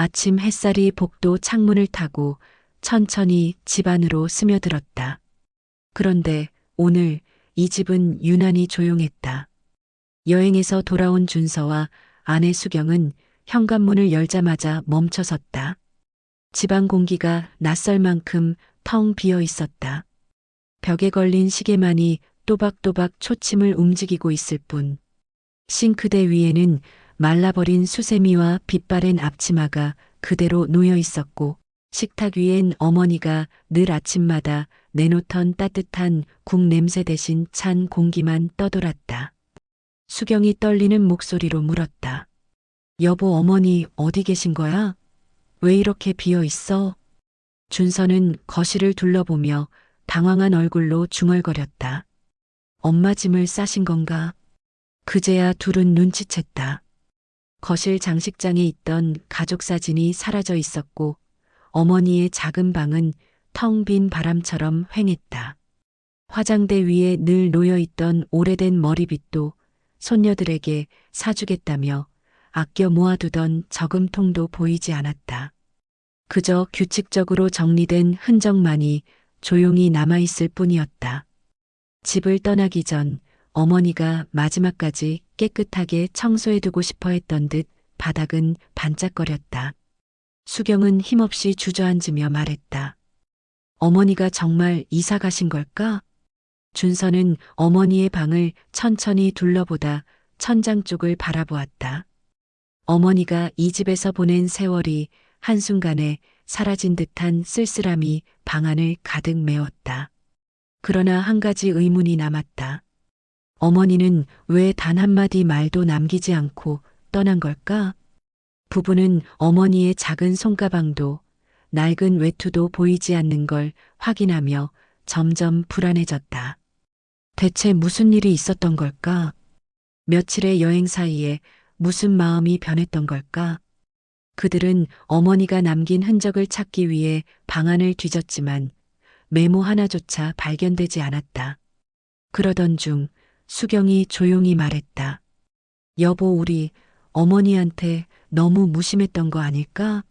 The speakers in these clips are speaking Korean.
아침 햇살이 복도 창문을 타고 천천히 집 안으로 스며들었다. 그런데 오늘 이 집은 유난히 조용했다. 여행에서 돌아온 준서와 아내 수경은 현관문을 열자마자 멈춰섰다. 집안 공기가 낯설 만큼 텅 비어 있었다. 벽에 걸린 시계만이 또박또박 초침을 움직이고 있을 뿐. 싱크대 위에는 말라버린 수세미와 빛바랜 앞치마가 그대로 놓여 있었고, 식탁 위엔 어머니가 늘 아침마다 내놓던 따뜻한 국 냄새 대신 찬 공기만 떠돌았다. 수경이 떨리는 목소리로 물었다. 여보, 어머니 어디 계신 거야? 왜 이렇게 비어 있어? 준서는 거실을 둘러보며 당황한 얼굴로 중얼거렸다. 엄마 짐을 싸신 건가? 그제야 둘은 눈치챘다. 거실 장식장에 있던 가족 사진이 사라져 있었고 어머니의 작은 방은 텅 빈 바람처럼 휑했다. 화장대 위에 늘 놓여있던 오래된 머리빗도 손녀들에게 사주겠다며 아껴 모아두던 저금통도 보이지 않았다. 그저 규칙적으로 정리된 흔적만이 조용히 남아있을 뿐이었다. 집을 떠나기 전 어머니가 마지막까지 깨끗하게 청소해두고 싶어 했던 듯 바닥은 반짝거렸다. 수경은 힘없이 주저앉으며 말했다. 어머니가 정말 이사 가신 걸까? 준서는 어머니의 방을 천천히 둘러보다 천장 쪽을 바라보았다. 어머니가 이 집에서 보낸 세월이 한순간에 사라진 듯한 쓸쓸함이 방 안을 가득 메웠다. 그러나 한 가지 의문이 남았다. 어머니는 왜 단 한마디 말도 남기지 않고 떠난 걸까? 부부는 어머니의 작은 손가방도 낡은 외투도 보이지 않는 걸 확인하며 점점 불안해졌다. 대체 무슨 일이 있었던 걸까? 며칠의 여행 사이에 무슨 마음이 변했던 걸까? 그들은 어머니가 남긴 흔적을 찾기 위해 방안을 뒤졌지만 메모 하나조차 발견되지 않았다. 그러던 중 수경이 조용히 말했다. 여보, 우리 어머니한테 너무 무심했던 거 아닐까?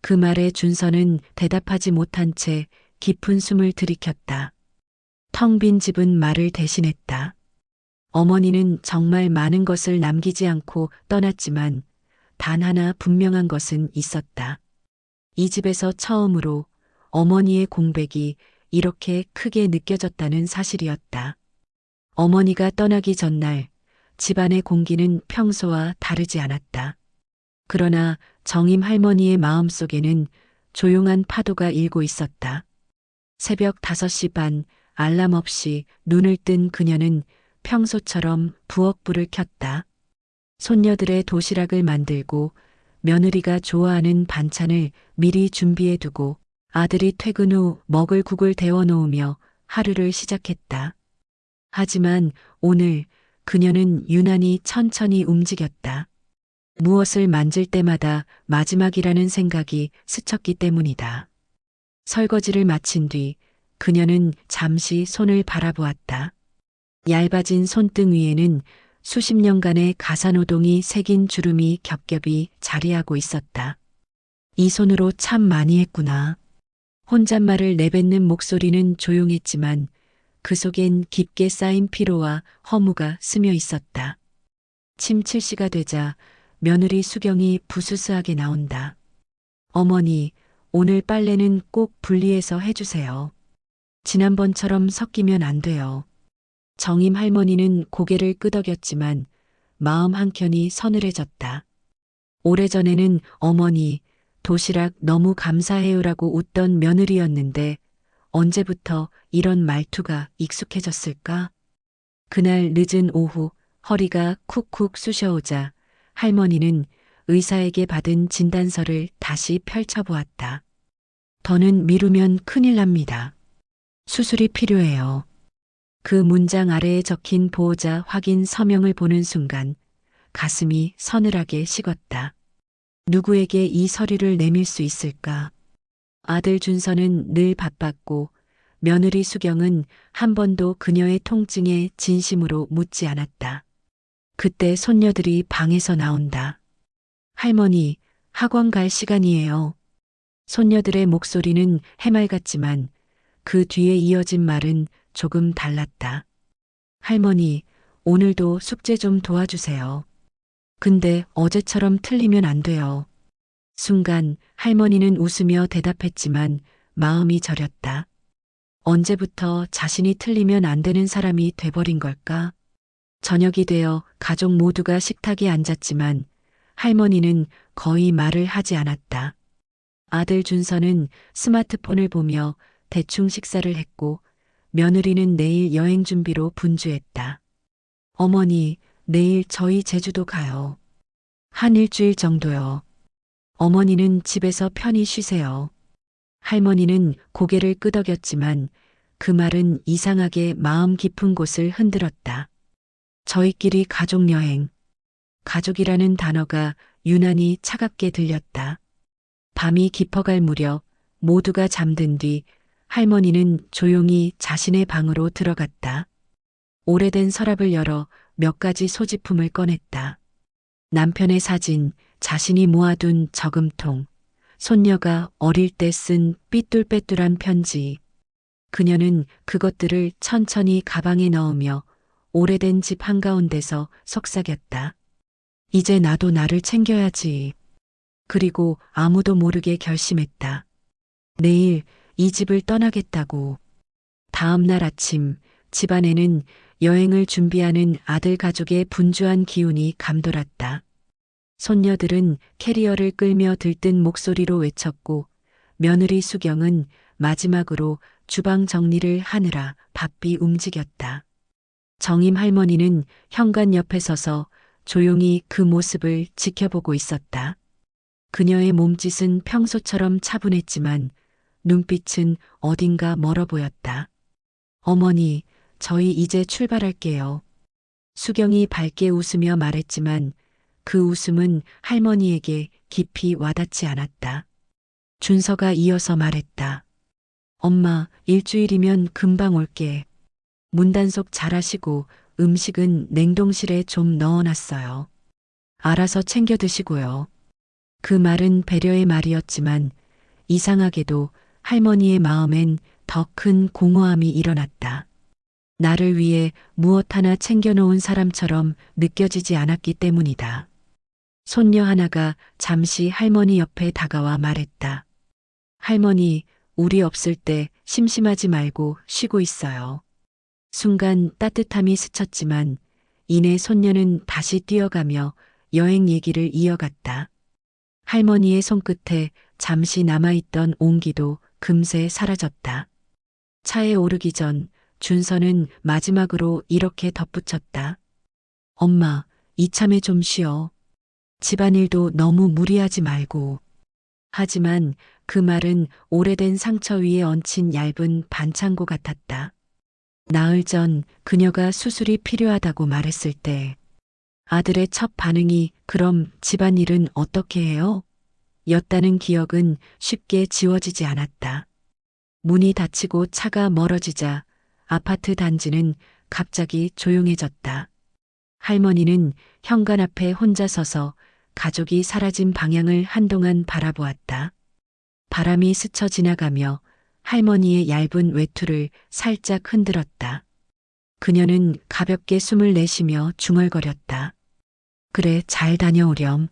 그 말에 준서는 대답하지 못한 채 깊은 숨을 들이켰다. 텅 빈 집은 말을 대신했다. 어머니는 정말 많은 것을 남기지 않고 떠났지만 단 하나 분명한 것은 있었다. 이 집에서 처음으로 어머니의 공백이 이렇게 크게 느껴졌다는 사실이었다. 어머니가 떠나기 전날 집안의 공기는 평소와 다르지 않았다. 그러나 정임 할머니의 마음속에는 조용한 파도가 일고 있었다. 새벽 5시 반 알람 없이 눈을 뜬 그녀는 평소처럼 부엌불을 켰다. 손녀들의 도시락을 만들고 며느리가 좋아하는 반찬을 미리 준비해 두고 아들이 퇴근 후 먹을 국을 데워 놓으며 하루를 시작했다. 하지만 오늘 그녀는 유난히 천천히 움직였다. 무엇을 만질 때마다 마지막이라는 생각이 스쳤기 때문이다. 설거지를 마친 뒤 그녀는 잠시 손을 바라보았다. 얇아진 손등 위에는 수십 년간의 가사노동이 새긴 주름이 겹겹이 자리하고 있었다. 이 손으로 참 많이 했구나. 혼잣말을 내뱉는 목소리는 조용했지만 그 속엔 깊게 쌓인 피로와 허무가 스며 있었다. 침 7시가 되자 며느리 수경이 부스스하게 나온다. 어머니, 오늘 빨래는 꼭 분리해서 해주세요. 지난번처럼 섞이면 안 돼요. 정임 할머니는 고개를 끄덕였지만 마음 한켠이 서늘해졌다. 오래전에는 어머니, 도시락 너무 감사해요라고 웃던 며느리였는데 언제부터 이런 말투가 익숙해졌을까? 그날 늦은 오후 허리가 쿡쿡 쑤셔오자 할머니는 의사에게 받은 진단서를 다시 펼쳐보았다. 더는 미루면 큰일 납니다. 수술이 필요해요. 그 문장 아래에 적힌 보호자 확인 서명을 보는 순간 가슴이 서늘하게 식었다. 누구에게 이 서류를 내밀 수 있을까? 아들 준서는 늘 바빴고 며느리 수경은 한 번도 그녀의 통증에 진심으로 묻지 않았다. 그때 손녀들이 방에서 나온다. 할머니, 학원 갈 시간이에요. 손녀들의 목소리는 해맑았지만 그 뒤에 이어진 말은 조금 달랐다. 할머니, 오늘도 숙제 좀 도와주세요. 근데 어제처럼 틀리면 안 돼요. 순간 할머니는 웃으며 대답했지만 마음이 저렸다. 언제부터 자신이 틀리면 안 되는 사람이 돼버린 걸까? 저녁이 되어 가족 모두가 식탁에 앉았지만 할머니는 거의 말을 하지 않았다. 아들 준서는 스마트폰을 보며 대충 식사를 했고 며느리는 내일 여행 준비로 분주했다. 어머니, 내일 저희 제주도 가요. 한 일주일 정도요. 어머니는 집에서 편히 쉬세요. 할머니는 고개를 끄덕였지만 그 말은 이상하게 마음 깊은 곳을 흔들었다. 저희끼리 가족여행. 가족이라는 단어가 유난히 차갑게 들렸다. 밤이 깊어갈 무렵 모두가 잠든 뒤 할머니는 조용히 자신의 방으로 들어갔다. 오래된 서랍을 열어 몇 가지 소지품을 꺼냈다. 남편의 사진, 자신이 모아둔 저금통, 손녀가 어릴 때 쓴 삐뚤빼뚤한 편지. 그녀는 그것들을 천천히 가방에 넣으며 오래된 집 한가운데서 속삭였다. 이제 나도 나를 챙겨야지. 그리고 아무도 모르게 결심했다. 내일 이 집을 떠나겠다고. 다음 날 아침 집안에는 여행을 준비하는 아들 가족의 분주한 기운이 감돌았다. 손녀들은 캐리어를 끌며 들뜬 목소리로 외쳤고 며느리 수경은 마지막으로 주방 정리를 하느라 바삐 움직였다. 정임 할머니는 현관 옆에 서서 조용히 그 모습을 지켜보고 있었다. 그녀의 몸짓은 평소처럼 차분했지만 눈빛은 어딘가 멀어 보였다. 어머니, 저희 이제 출발할게요. 수경이 밝게 웃으며 말했지만 그 웃음은 할머니에게 깊이 와닿지 않았다. 준서가 이어서 말했다. 엄마, 일주일이면 금방 올게. 문단속 잘하시고 음식은 냉동실에 좀 넣어놨어요. 알아서 챙겨 드시고요. 그 말은 배려의 말이었지만 이상하게도 할머니의 마음엔 더 큰 공허함이 일어났다. 나를 위해 무엇 하나 챙겨놓은 사람처럼 느껴지지 않았기 때문이다. 손녀 하나가 잠시 할머니 옆에 다가와 말했다. 할머니, 우리 없을 때 심심하지 말고 쉬고 있어요. 순간 따뜻함이 스쳤지만 이내 손녀는 다시 뛰어가며 여행 얘기를 이어갔다. 할머니의 손끝에 잠시 남아있던 온기도 금세 사라졌다. 차에 오르기 전 준서는 마지막으로 이렇게 덧붙였다. 엄마, 이참에 좀 쉬어. 집안일도 너무 무리하지 말고. 하지만 그 말은 오래된 상처 위에 얹힌 얇은 반창고 같았다. 나흘 전 그녀가 수술이 필요하다고 말했을 때 아들의 첫 반응이 그럼 집안일은 어떻게 해요? 였다는 기억은 쉽게 지워지지 않았다. 문이 닫히고 차가 멀어지자 아파트 단지는 갑자기 조용해졌다. 할머니는 현관 앞에 혼자 서서 가족이 사라진 방향을 한동안 바라보았다. 바람이 스쳐 지나가며 할머니의 얇은 외투를 살짝 흔들었다. 그녀는 가볍게 숨을 내쉬며 중얼거렸다. 그래, 잘 다녀오렴.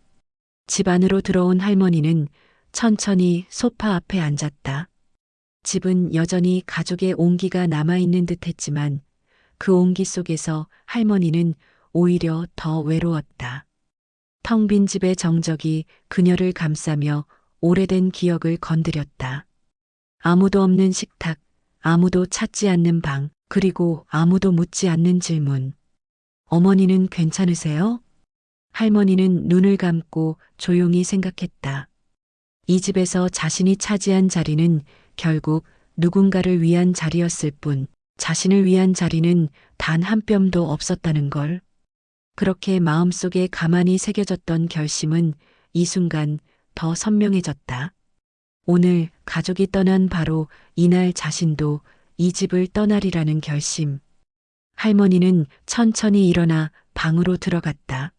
집 안으로 들어온 할머니는 천천히 소파 앞에 앉았다. 집은 여전히 가족의 온기가 남아있는 듯 했지만 그 온기 속에서 할머니는 오히려 더 외로웠다. 텅 빈 집의 정적이 그녀를 감싸며 오래된 기억을 건드렸다. 아무도 없는 식탁, 아무도 찾지 않는 방, 그리고 아무도 묻지 않는 질문. 어머니는 괜찮으세요? 할머니는 눈을 감고 조용히 생각했다. 이 집에서 자신이 차지한 자리는 결국 누군가를 위한 자리였을 뿐 자신을 위한 자리는 단 한 뼘도 없었다는 걸. 그렇게 마음속에 가만히 새겨졌던 결심은 이 순간 더 선명해졌다. 오늘 가족이 떠난 바로 이날 자신도 이 집을 떠나리라는 결심. 할머니는 천천히 일어나 방으로 들어갔다.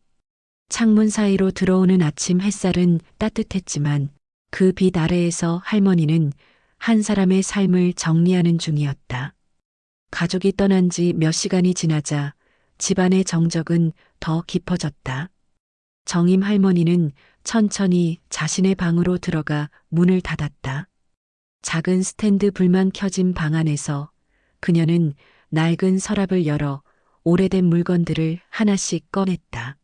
창문 사이로 들어오는 아침 햇살은 따뜻했지만 그 빛 아래에서 할머니는 한 사람의 삶을 정리하는 중이었다. 가족이 떠난 지 몇 시간이 지나자 집안의 정적은 더 깊어졌다. 정임 할머니는 천천히 자신의 방으로 들어가 문을 닫았다. 작은 스탠드 불만 켜진 방 안에서 그녀는 낡은 서랍을 열어 오래된 물건들을 하나씩 꺼냈다.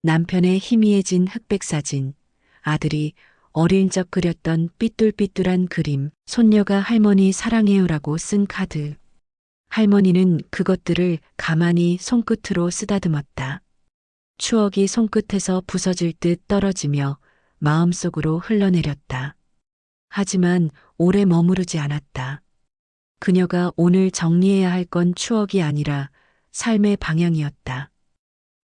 남편의 희미해진 흑백 사진, 아들이 어릴 적 그렸던 삐뚤삐뚤한 그림, 손녀가 할머니 사랑해요라고 쓴 카드. 할머니는 그것들을 가만히 손끝으로 쓰다듬었다. 추억이 손끝에서 부서질 듯 떨어지며 마음속으로 흘러내렸다. 하지만 오래 머무르지 않았다. 그녀가 오늘 정리해야 할 건 추억이 아니라 삶의 방향이었다.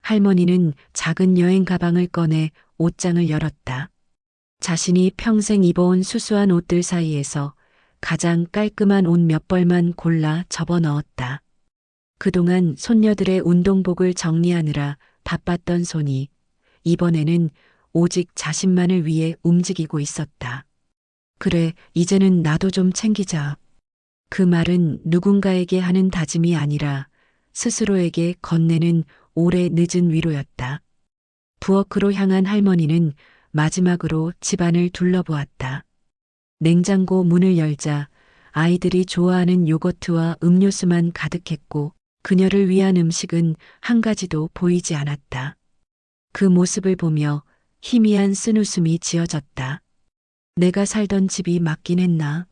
할머니는 작은 여행 가방을 꺼내 옷장을 열었다. 자신이 평생 입어온 수수한 옷들 사이에서 가장 깔끔한 옷 몇 벌만 골라 접어 넣었다. 그동안 손녀들의 운동복을 정리하느라 바빴던 손이 이번에는 오직 자신만을 위해 움직이고 있었다. 그래, 이제는 나도 좀 챙기자. 그 말은 누군가에게 하는 다짐이 아니라 스스로에게 건네는 오래 늦은 위로였다. 부엌으로 향한 할머니는 마지막으로 집안을 둘러보았다. 냉장고 문을 열자 아이들이 좋아하는 요거트와 음료수만 가득했고 그녀를 위한 음식은 한 가지도 보이지 않았다. 그 모습을 보며 희미한 쓴웃음이 지어졌다. 내가 살던 집이 맞긴 했나?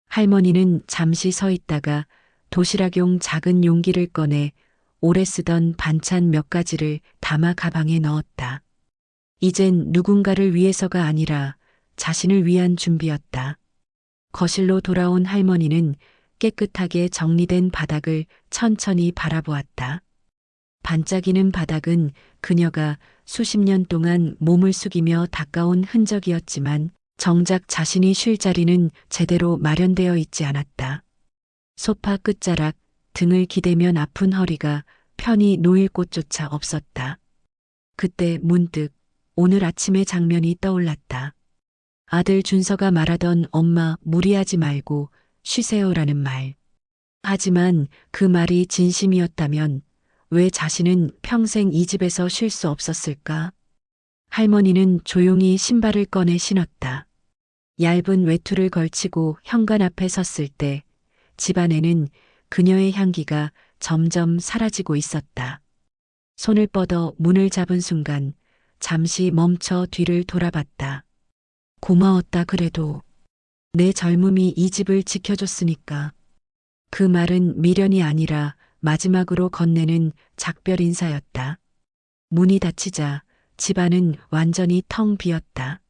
할머니는 잠시 서 있다가 도시락용 작은 용기를 꺼내 오래 쓰던 반찬 몇 가지를 담아 가방에 넣었다. 이젠 누군가를 위해서가 아니라 자신을 위한 준비였다. 거실로 돌아온 할머니는 깨끗하게 정리된 바닥을 천천히 바라보았다. 반짝이는 바닥은 그녀가 수십 년 동안 몸을 숙이며 닦아온 흔적이었지만 정작 자신이 쉴 자리는 제대로 마련되어 있지 않았다. 소파 끝자락, 등을 기대면 아픈 허리가 편히 놓일 곳조차 없었다. 그때 문득 오늘 아침의 장면이 떠올랐다. 아들 준서가 말하던 엄마 무리하지 말고 쉬세요라는 말. 하지만 그 말이 진심이었다면 왜 자신은 평생 이 집에서 쉴 수 없었을까? 할머니는 조용히 신발을 꺼내 신었다. 얇은 외투를 걸치고 현관 앞에 섰을 때 집안에는 그녀의 향기가 점점 사라지고 있었다. 손을 뻗어 문을 잡은 순간 잠시 멈춰 뒤를 돌아봤다. 고마웠다 그래도. 내 젊음이 이 집을 지켜줬으니까. 그 말은 미련이 아니라 마지막으로 건네는 작별 인사였다. 문이 닫히자 집안은 완전히 텅 비었다.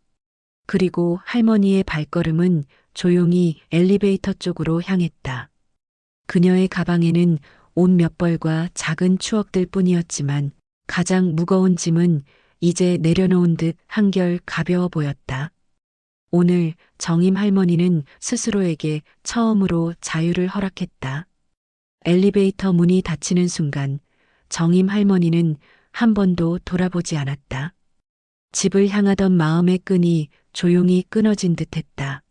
그리고 할머니의 발걸음은 조용히 엘리베이터 쪽으로 향했다. 그녀의 가방에는 옷 몇 벌과 작은 추억들 뿐이었지만 가장 무거운 짐은 이제 내려놓은 듯 한결 가벼워 보였다. 오늘 정임 할머니는 스스로에게 처음으로 자유를 허락했다. 엘리베이터 문이 닫히는 순간 정임 할머니는 한 번도 돌아보지 않았다. 집을 향하던 마음의 끈이 조용히 끊어진 듯했다.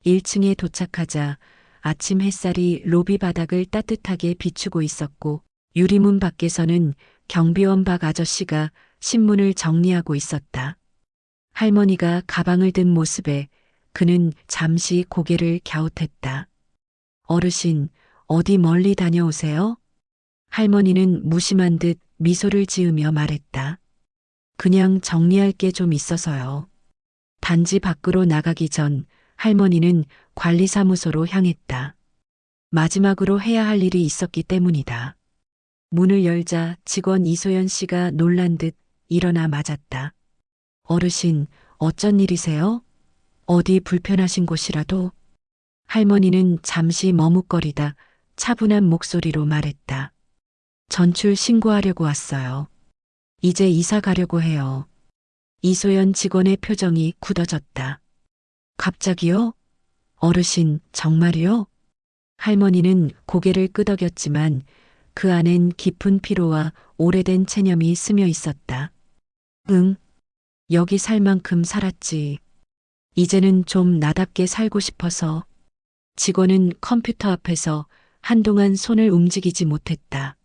1층에 도착하자 아침 햇살이 로비 바닥을 따뜻하게 비추고 있었고 유리문 밖에서는 경비원 박 아저씨가 신문을 정리하고 있었다. 할머니가 가방을 든 모습에 그는 잠시 고개를 갸웃했다. 어르신, 어디 멀리 다녀오세요? 할머니는 무심한 듯 미소를 지으며 말했다. 그냥 정리할 게 좀 있어서요. 단지 밖으로 나가기 전 할머니는 관리사무소로 향했다. 마지막으로 해야 할 일이 있었기 때문이다. 문을 열자 직원 이소연 씨가 놀란 듯 일어나 맞았다. 어르신, 어쩐 일이세요? 어디 불편하신 곳이라도? 할머니는 잠시 머뭇거리다 차분한 목소리로 말했다. 전출 신고하려고 왔어요. 이제 이사 가려고 해요. 이소연 직원의 표정이 굳어졌다. 갑자기요? 어르신, 정말이요? 할머니는 고개를 끄덕였지만 그 안엔 깊은 피로와 오래된 체념이 스며 있었다. 응, 여기 살 만큼 살았지. 이제는 좀 나답게 살고 싶어서. 직원은 컴퓨터 앞에서 한동안 손을 움직이지 못했다.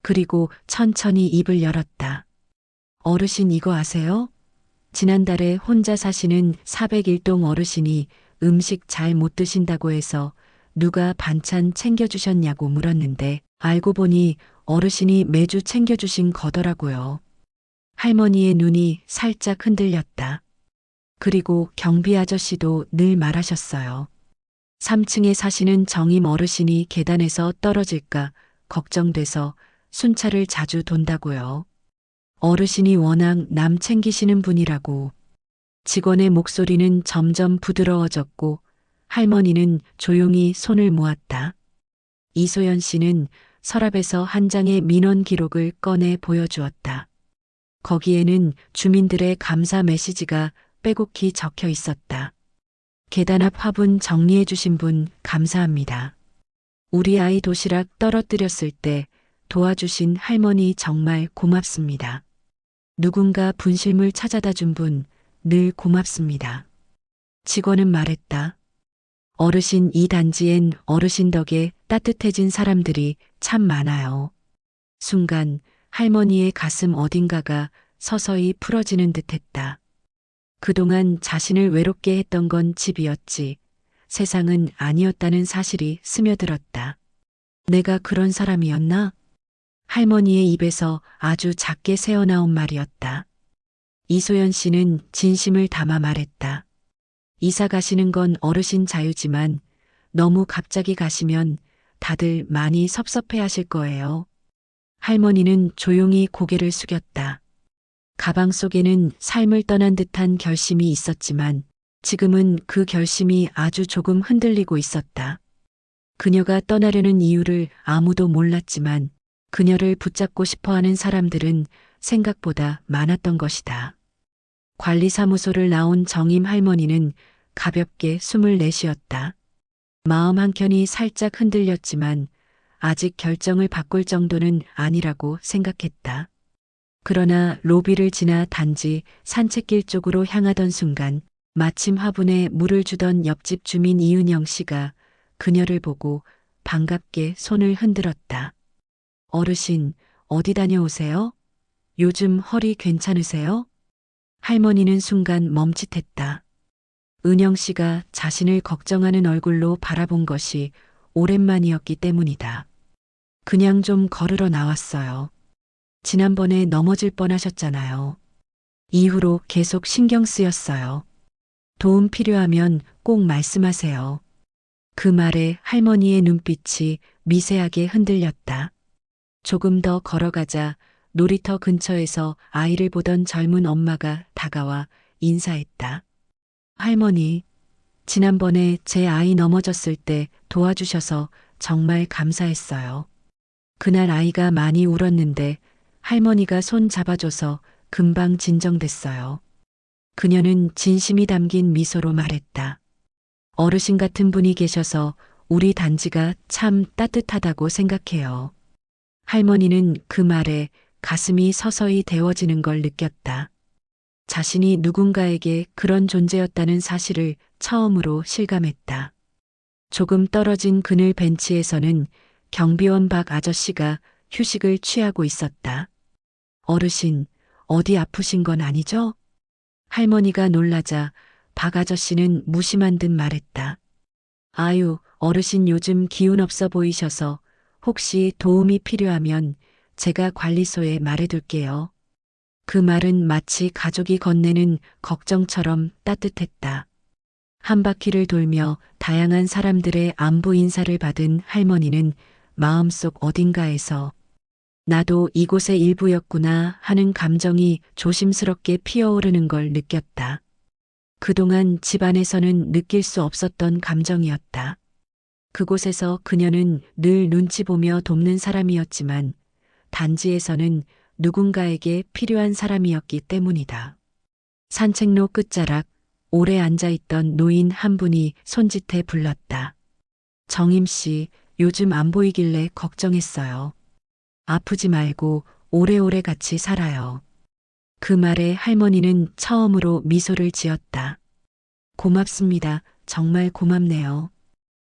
그리고 천천히 입을 열었다. 어르신 이거 아세요? 지난달에 혼자 사시는 401동 어르신이 음식 잘 못 드신다고 해서 누가 반찬 챙겨주셨냐고 물었는데 알고 보니 어르신이 매주 챙겨주신 거더라고요. 할머니의 눈이 살짝 흔들렸다. 그리고 경비 아저씨도 늘 말하셨어요. 3층에 사시는 정임 어르신이 계단에서 떨어질까 걱정돼서 순찰을 자주 돈다고요. 어르신이 워낙 남 챙기시는 분이라고. 직원의 목소리는 점점 부드러워졌고 할머니는 조용히 손을 모았다. 이소연 씨는 서랍에서 한 장의 민원 기록을 꺼내 보여주었다. 거기에는 주민들의 감사 메시지가 빼곡히 적혀 있었다. 계단 앞 화분 정리해 주신 분 감사합니다. 우리 아이 도시락 떨어뜨렸을 때 도와주신 할머니 정말 고맙습니다. 누군가 분실물 찾아다 준 분 늘 고맙습니다. 직원은 말했다. 어르신 이 단지엔 어르신 덕에 따뜻해진 사람들이 참 많아요. 순간 할머니의 가슴 어딘가가 서서히 풀어지는 듯했다. 그동안 자신을 외롭게 했던 건 집이었지. 세상은 아니었다는 사실이 스며들었다. 내가 그런 사람이었나? 할머니의 입에서 아주 작게 새어나온 말이었다. 이소연 씨는 진심을 담아 말했다. 이사 가시는 건 어르신 자유지만 너무 갑자기 가시면 다들 많이 섭섭해 하실 거예요. 할머니는 조용히 고개를 숙였다. 가방 속에는 삶을 떠난 듯한 결심이 있었지만 지금은 그 결심이 아주 조금 흔들리고 있었다. 그녀가 떠나려는 이유를 아무도 몰랐지만 그녀를 붙잡고 싶어 하는 사람들은 생각보다 많았던 것이다. 관리사무소를 나온 정임 할머니는 가볍게 숨을 내쉬었다. 마음 한켠이 살짝 흔들렸지만 아직 결정을 바꿀 정도는 아니라고 생각했다. 그러나 로비를 지나 단지 산책길 쪽으로 향하던 순간 마침 화분에 물을 주던 옆집 주민 이은영 씨가 그녀를 보고 반갑게 손을 흔들었다. 어르신, 어디 다녀오세요? 요즘 허리 괜찮으세요? 할머니는 순간 멈칫했다. 은영 씨가 자신을 걱정하는 얼굴로 바라본 것이 오랜만이었기 때문이다. 그냥 좀 걸으러 나왔어요. 지난번에 넘어질 뻔하셨잖아요. 이후로 계속 신경 쓰였어요. 도움 필요하면 꼭 말씀하세요. 그 말에 할머니의 눈빛이 미세하게 흔들렸다. 조금 더 걸어가자 놀이터 근처에서 아이를 보던 젊은 엄마가 다가와 인사했다. 할머니, 지난번에 제 아이 넘어졌을 때 도와주셔서 정말 감사했어요. 그날 아이가 많이 울었는데 할머니가 손 잡아줘서 금방 진정됐어요. 그녀는 진심이 담긴 미소로 말했다. 어르신 같은 분이 계셔서 우리 단지가 참 따뜻하다고 생각해요. 할머니는 그 말에 가슴이 서서히 데워지는 걸 느꼈다. 자신이 누군가에게 그런 존재였다는 사실을 처음으로 실감했다. 조금 떨어진 그늘 벤치에서는 경비원 박 아저씨가 휴식을 취하고 있었다. 어르신, 어디 아프신 건 아니죠? 할머니가 놀라자 박 아저씨는 무심한 듯 말했다. 아유, 어르신 요즘 기운 없어 보이셔서 혹시 도움이 필요하면 제가 관리소에 말해둘게요. 그 말은 마치 가족이 건네는 걱정처럼 따뜻했다. 한 바퀴를 돌며 다양한 사람들의 안부 인사를 받은 할머니는 마음속 어딘가에서 나도 이곳의 일부였구나 하는 감정이 조심스럽게 피어오르는 걸 느꼈다. 그동안 집안에서는 느낄 수 없었던 감정이었다. 그곳에서 그녀는 늘 눈치 보며 돕는 사람이었지만 단지에서는 누군가에게 필요한 사람이었기 때문이다. 산책로 끝자락 오래 앉아있던 노인 한 분이 손짓해 불렀다. 정임 씨, 요즘 안 보이길래 걱정했어요. 아프지 말고 오래오래 같이 살아요. 그 말에 할머니는 처음으로 미소를 지었다. 고맙습니다. 정말 고맙네요.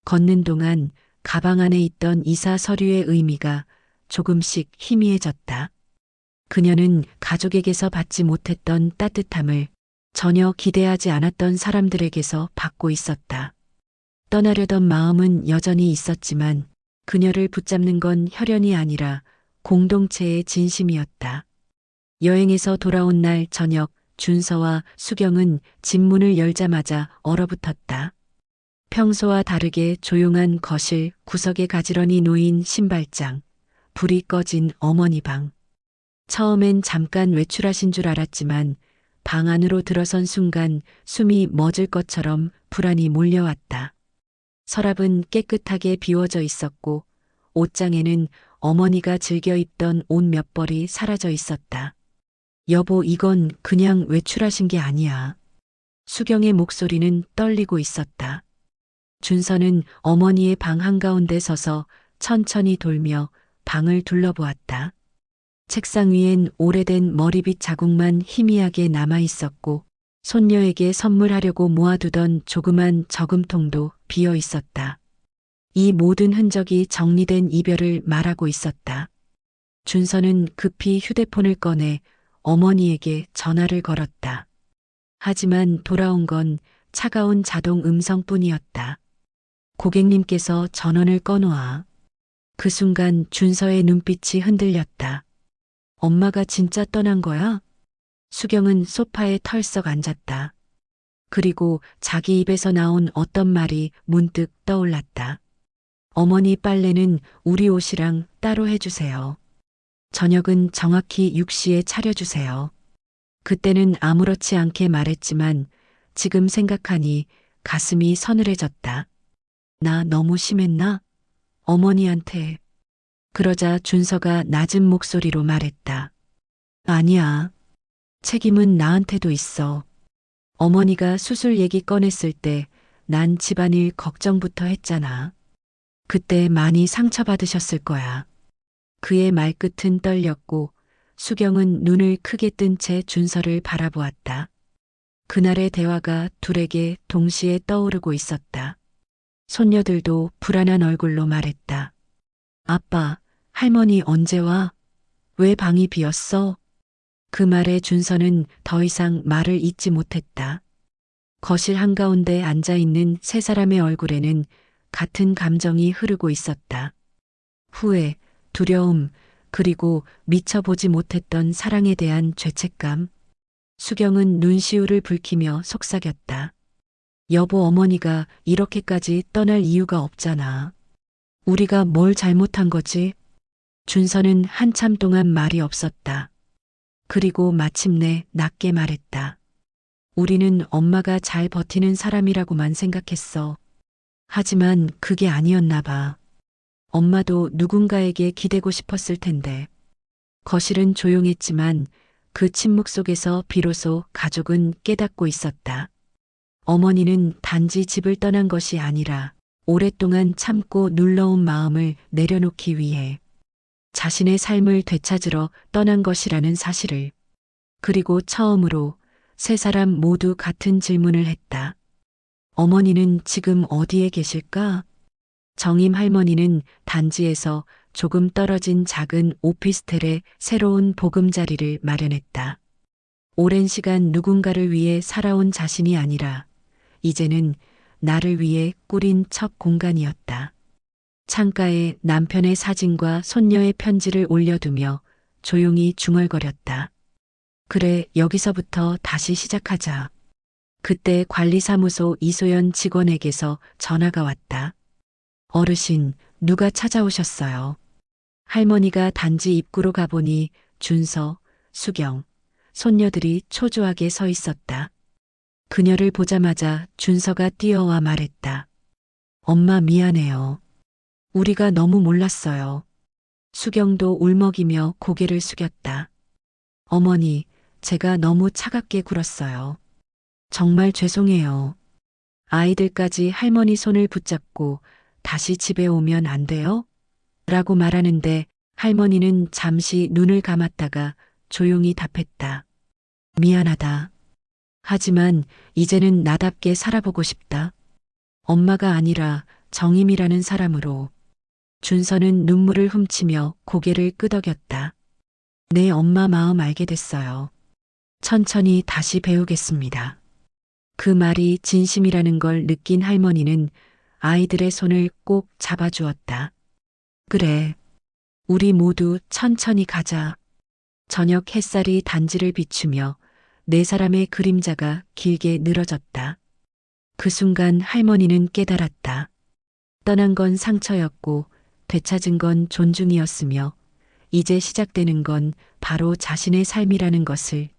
걷는 동안 가방 안에 있던 이사 서류의 의미가 조금씩 희미해졌다. 그녀는 가족에게서 받지 못했던 따뜻함을 전혀 기대하지 않았던 사람들에게서 받고 있었다. 떠나려던 마음은 여전히 있었지만 그녀를 붙잡는 건 혈연이 아니라 공동체의 진심이었다. 여행에서 돌아온 날 저녁 준서와 수경은 집 문을 열자마자 얼어붙었다. 평소와 다르게 조용한 거실 구석에 가지런히 놓인 신발장, 불이 꺼진 어머니 방. 처음엔 잠깐 외출하신 줄 알았지만 방 안으로 들어선 순간 숨이 멎을 것처럼 불안이 몰려왔다. 서랍은 깨끗하게 비워져 있었고 옷장에는 어머니가 즐겨 입던 옷 몇 벌이 사라져 있었다. 여보, 이건 그냥 외출하신 게 아니야. 수경의 목소리는 떨리고 있었다. 준서는 어머니의 방 한가운데 서서 천천히 돌며 방을 둘러보았다. 책상 위엔 오래된 머리빗 자국만 희미하게 남아 있었고 손녀에게 선물하려고 모아두던 조그만 저금통도 비어 있었다. 이 모든 흔적이 정리된 이별을 말하고 있었다. 준서는 급히 휴대폰을 꺼내 어머니에게 전화를 걸었다. 하지만 돌아온 건 차가운 자동 음성뿐이었다. 고객님께서 전원을 꺼놓아. 그 순간 준서의 눈빛이 흔들렸다. 엄마가 진짜 떠난 거야? 수경은 소파에 털썩 앉았다. 그리고 자기 입에서 나온 어떤 말이 문득 떠올랐다. 어머니 빨래는 우리 옷이랑 따로 해주세요. 저녁은 정확히 6시에 차려주세요. 그때는 아무렇지 않게 말했지만 지금 생각하니 가슴이 서늘해졌다. 나 너무 심했나? 어머니한테. 그러자 준서가 낮은 목소리로 말했다. 아니야. 책임은 나한테도 있어. 어머니가 수술 얘기 꺼냈을 때 난 집안일 걱정부터 했잖아. 그때 많이 상처받으셨을 거야. 그의 말끝은 떨렸고 수경은 눈을 크게 뜬 채 준서를 바라보았다. 그날의 대화가 둘에게 동시에 떠오르고 있었다. 손녀들도 불안한 얼굴로 말했다. 아빠, 할머니 언제 와? 왜 방이 비었어? 그 말에 준서는 더 이상 말을 잇지 못했다. 거실 한가운데 앉아있는 세 사람의 얼굴에는 같은 감정이 흐르고 있었다. 후회, 두려움, 그리고 미처 보지 못했던 사랑에 대한 죄책감. 수경은 눈시울을 붉히며 속삭였다. 여보, 어머니가 이렇게까지 떠날 이유가 없잖아. 우리가 뭘 잘못한 거지? 준서는 한참 동안 말이 없었다. 그리고 마침내 낮게 말했다. 우리는 엄마가 잘 버티는 사람이라고만 생각했어. 하지만 그게 아니었나 봐. 엄마도 누군가에게 기대고 싶었을 텐데. 거실은 조용했지만 그 침묵 속에서 비로소 가족은 깨닫고 있었다. 어머니는 단지 집을 떠난 것이 아니라 오랫동안 참고 눌러온 마음을 내려놓기 위해 자신의 삶을 되찾으러 떠난 것이라는 사실을. 그리고 처음으로 세 사람 모두 같은 질문을 했다. 어머니는 지금 어디에 계실까? 정임 할머니는 단지에서 조금 떨어진 작은 오피스텔에 새로운 보금자리를 마련했다. 오랜 시간 누군가를 위해 살아온 자신이 아니라 이제는 나를 위해 꾸린 첫 공간이었다. 창가에 남편의 사진과 손녀의 편지를 올려두며 조용히 중얼거렸다. 그래, 여기서부터 다시 시작하자. 그때 관리사무소 이소연 직원에게서 전화가 왔다. 어르신, 누가 찾아오셨어요? 할머니가 단지 입구로 가보니 준서, 수경, 손녀들이 초조하게 서 있었다. 그녀를 보자마자 준서가 뛰어와 말했다. 엄마 미안해요. 우리가 너무 몰랐어요. 수경도 울먹이며 고개를 숙였다. 어머니, 제가 너무 차갑게 굴었어요. 정말 죄송해요. 아이들까지 할머니 손을 붙잡고 다시 집에 오면 안 돼요? 라고 말하는데 할머니는 잠시 눈을 감았다가 조용히 답했다. 미안하다. 하지만 이제는 나답게 살아보고 싶다. 엄마가 아니라 정임이라는 사람으로. 준서는 눈물을 훔치며 고개를 끄덕였다. 내 엄마 마음 알게 됐어요. 천천히 다시 배우겠습니다. 그 말이 진심이라는 걸 느낀 할머니는 아이들의 손을 꼭 잡아주었다. 그래. 우리 모두 천천히 가자. 저녁 햇살이 단지를 비추며 네 사람의 그림자가 길게 늘어졌다. 그 순간 할머니는 깨달았다. 떠난 건 상처였고 되찾은 건 존중이었으며 이제 시작되는 건 바로 자신의 삶이라는 것을